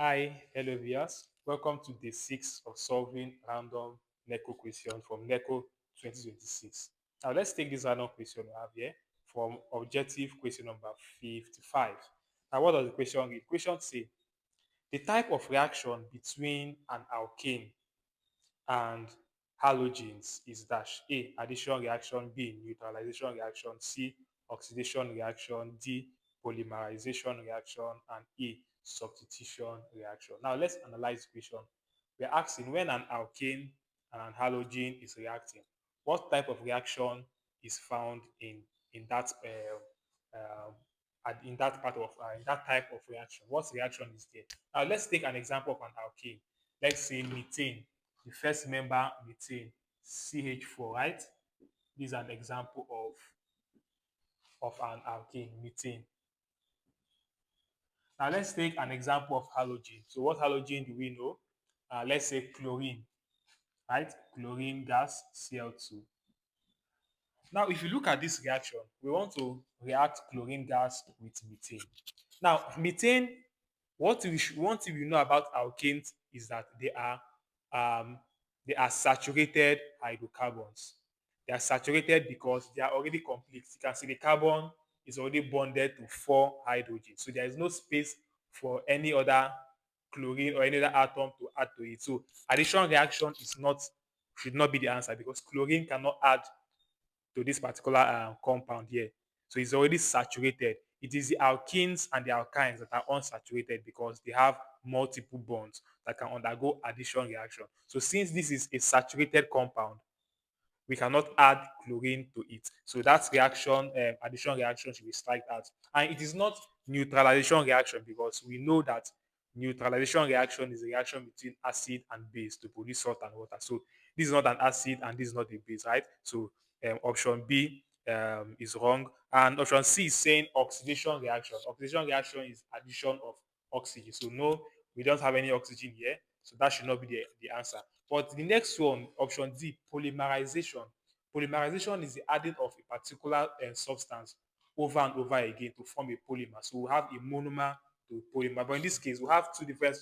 Hi, hello viewers. Welcome to day 6 of solving random NECO question from NECO 2026. Now let's take this random question we have here from objective question number 55. Now what does the question read? Question say the type of reaction between an alkane and halogens is dash A. Addition reaction, B. Neutralization reaction, C. Oxidation reaction, D. Polymerization reaction, and E. Substitution reaction. Now let's analyze the question. We're asking when an alkane and an halogen is reacting, what type of reaction is found in that in that part of in that type of reaction? What reaction is there? Now let's take an example of an alkane. Let's say methane, the first member methane, CH4, right? This is an example of an alkane, methane. Now let's take an example of halogen. So what halogen do we know? Let's say chlorine, right? Chlorine gas, Cl2. Now, if you look at this reaction, we want to react chlorine gas with methane. Now, methane, one thing we know about alkanes is that um, they are saturated hydrocarbons. They are saturated because they are already complete. You can see the carbon is already bonded to 4 hydrogens. So there is no space for any other chlorine or any other atom to add to it. So addition reaction is not should not be the answer because chlorine cannot add to this particular compound here. So it's already saturated. It is the alkenes and the alkynes that are unsaturated because they have multiple bonds that can undergo addition reaction. So since this is a saturated compound, we cannot add chlorine to it. So that reaction, addition reaction should be striked out. And it is not neutralization reaction because we know that neutralization reaction is a reaction between acid and base to produce salt and water. So this is not an acid and this is not a base, right? So option B is wrong. And option C is saying oxidation reaction. Oxidation reaction is addition of oxygen. So no, we don't have any oxygen here. So that should not be the answer. But the next one, option D, polymerization. Polymerization is the adding of a particular substance over and over again to form a polymer. So we have a monomer to polymer. But in this case, we have two different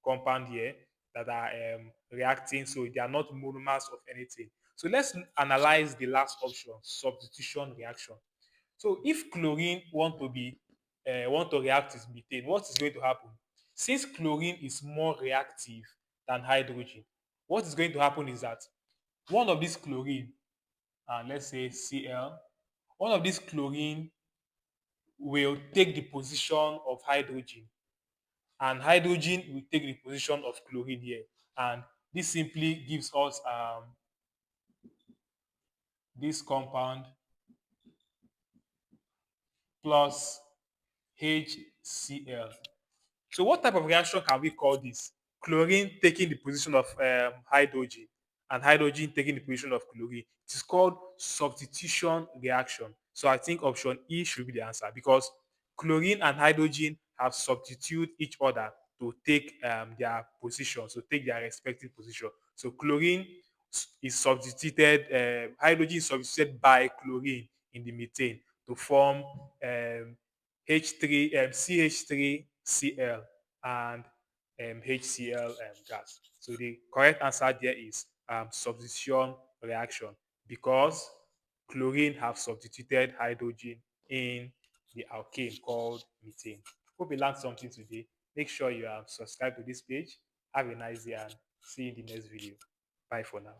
compounds here that are reacting. So they are not monomers of anything. So let's analyze the last option, substitution reaction. So if chlorine want to react with methane, what is going to happen? Since chlorine is more reactive than hydrogen, what is going to happen is that one of these chlorine, let's say Cl, one of these chlorine will take the position of hydrogen, and hydrogen will take the position of chlorine here, and this simply gives us this compound plus HCl. So what type of reaction can we call this? Chlorine taking the position of hydrogen and hydrogen taking the position of chlorine. It is called substitution reaction. So I think option E should be the answer because chlorine and hydrogen have substituted each other to take their position, so take their respective position. So chlorine is substituted, hydrogen is substituted by chlorine in the methane to form H3, CH3Cl and HCl gas. So the correct answer there is substitution reaction because chlorine have substituted hydrogen in the alkane called methane. Hope you learned something today. Make sure you subscribe to this page. Have a nice day and see you in the next video. Bye for now.